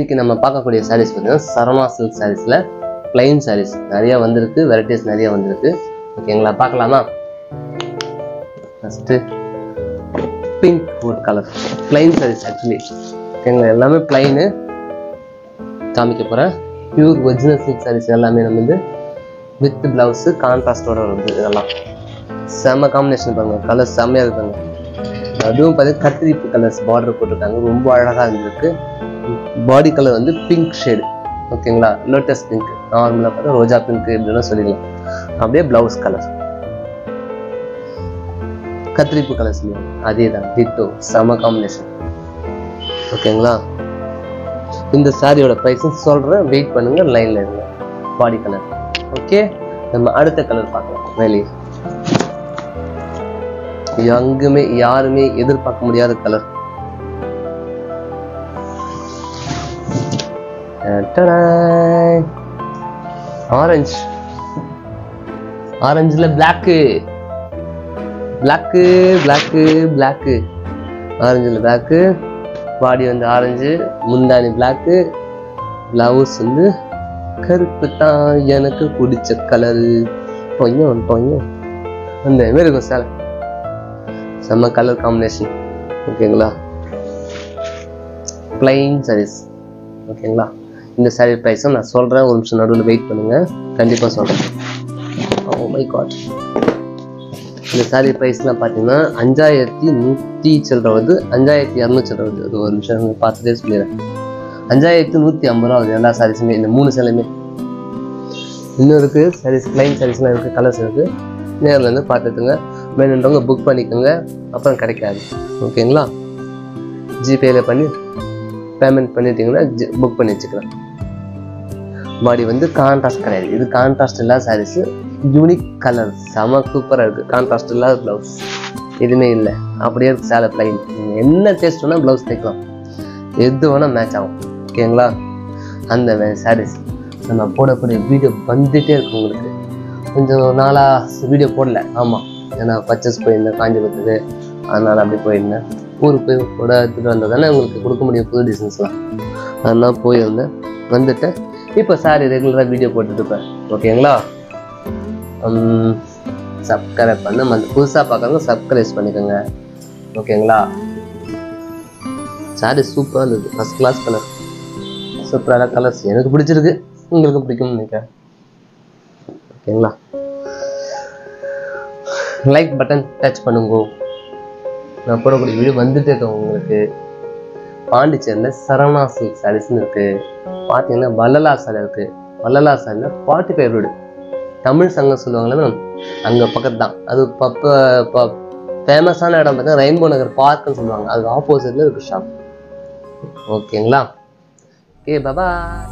இன்னைக்கு நம்ம பார்க்கக்கூடிய சாரீஸ் பார்த்தீங்கன்னா சரவணா சில்க் சாரீஸில் பிளைன் சாரீஸ் நிறைய வந்திருக்கு, வெரைட்டிஸ் நிறைய வந்திருக்கு. ஓகேங்களா, பார்க்கலாமா? ஃபஸ்ட்டு பிங்க் ஒரு கலர் பிளைன் சாரீஸ் ஆக்சுவலி. ஓகேங்களா, எல்லாமே பிளைனு காமிக்க போகிறேன். பியூர் ஒரிஜினல் சில்க் சாரீஸ் எல்லாமே நம்ம வந்து வித் பிளவுஸு கான்ட்ராஸ்டோட வருது. இதெல்லாம் செம்ம காம்பினேஷன் பாருங்க, கலர் செம்மையாக இருக்காங்க. அதுவும் பார்த்தீங்கன்னா கத்திரிப்பு கலர்ஸ் பார்டர் போட்டிருக்காங்க, ரொம்ப அழகாக இருந்திருக்கு. பாடி கலர் வந்து பிங்க் ஷேடு. ஓகேங்களா, லோட்டஸ் பிங்க், நார்மலாக பார்த்தா ரோஜா பிங்க் இப்படின்னா சொல்லிடலாம். அப்படியே பிளவுஸ் கலர் கத்திரிப்பு கலர் சொல்லுவாங்க, அதே தான் டிட்டோ, செம்ம காம்பினேஷன். ஓகேங்களா, இந்த சாரியோட ப்ரைஸும் சொல்கிறேன், வெயிட் பண்ணுங்க, லைனில் இருங்க. பாடி கலர். ஓகே, நம்ம அடுத்த கலர் பார்க்கலாம். வெளியே எங்குமே யாருமே எதிர்பார்க்க முடியாத கலர். ஆரஞ்சு, ஆரஞ்சுல பிளாக்கு பிளாக்கு பிளாக்கு பிளாக்கு, ஆரஞ்சுல பிளாக்கு. பாடி வந்து ஆரஞ்சு, முந்தானி பிளாக்கு, பிளவுஸ் வந்து கருப்பு தான் எனக்கு பிடிச்ச கலரு. டொய்யும் டொய்யும் அந்த மாதிரி இருக்கும் சேலை. செம்ம கலர் காம்பினேஷன். ஓகேங்களா, பிளைன் சாரீஸ். ஓகேங்களா, இந்த சாரீ ப்ரைஸும் நான் சொல்கிறேன், ஒரு நிமிஷம் நடுவில் வெயிட் பண்ணுங்கள், கண்டிப்பாக சொல்கிறேன். ஓ மை காட், இந்த சாரீ ப்ரைஸ்லாம் பார்த்தீங்கன்னா 5100 சில்லற வருது, 5200 சில்லற வருது. அது ஒரு நிமிஷம் பார்த்துட்டே சொல்லிடுறேன். 5150 ரூபா வருது எல்லா சாரீஸுமே, இந்த 3 சேலையுமே. இன்னும் இருக்குது சாரீஸ், பிளைன் சாரீஸ்லாம் இருக்குது, கலர்ஸ் இருக்குது. நேரில் இருந்து பார்த்துட்டுங்க, வேணுன்றவங்க புக் பண்ணிக்கோங்க, அப்புறம் கிடைக்காது. ஓகேங்களா, ஜிபேயில் பண்ணி பேமெண்ட் பண்ணிட்டீங்கன்னா புக் பண்ணி வச்சுக்கலாம். பாடி வந்து கான்ட்ராஸ்ட் கிடையாது, இது கான்ட்ராஸ்ட் இல்லாத சாரீஸு, யூனிக் கலர், செம சூப்பராக இருக்குது. கான்ட்ராஸ்ட் இல்லாத ப்ளவுஸ் எதுவுமே இல்லை, அப்படியே இருக்குது சேலை பிளைன். நீங்கள் என்ன டேஸ்ட் வேணால் ப்ளவுஸ் தைக்கலாம், எது வேணால் மேட்ச் ஆகும். ஓகேங்களா, அந்த சாரீஸ் நம்ம போடக்கூடிய வீடியோ வந்துகிட்டே இருக்கும். உங்களுக்கு கொஞ்சம் நாளாக வீடியோ போடல, ஆமாம், ஏன்னா பர்ச்சேஸ் போயிருந்தேன் காஞ்சிபுரத்துக்கு, அதனால் அப்படி போயிருந்தேன். ஊருக்கு போய் கூட எடுத்துகிட்டு வந்தால் தானே உங்களுக்கு கொடுக்க முடியும் புது டிசைன்ஸ்லாம். அதெல்லாம் போயிருந்தேன், வந்துட்டேன். இப்போ சாரி ரெகுலராக வீடியோ போட்டுட்ருப்பேன். ஓகேங்களா, சப்ஸ்கிரைப் பண்ண வந்து புதுசாக பார்க்குறவங்க சப்ஸ்கிரைப் பண்ணிக்கோங்க. ஓகேங்களா, சாரி சூப்பராக இருந்தது, ஃபஸ்ட் கிளாஸ் கலர், சூப்பரான கலர்ஸ், எனக்கு பிடிச்சிருக்கு, உங்களுக்கு பிடிக்கும்னு நினைக்கிறேன். ஓகேங்களா, லைக் பட்டன் டச் பண்ணுங்க. நான் போடக்கூடிய வீடியோ வந்துட்டே இருக்கும் உங்களுக்கு. பாண்டிச்சேரியில் சரவணா சில்க் சாரீஸ்ன்னு இருக்குது. பார்த்தீங்கன்னா வள்ளலா சாலை இருக்குது. வள்ளலா சாலையில் 45 ரோடு தமிழ் சங்கம் சொல்லுவாங்களே மேம், அங்கே பக்கத்து தான். அது ஃபேமஸான இடம் பார்த்தீங்கன்னா ரெயின்போ நகர் பார்க்குன்னு சொல்லுவாங்க, அதுக்கு ஆப்போசிட்டில் இருக்குது ஷாப். ஓகேங்களா, ஓகே பாய்.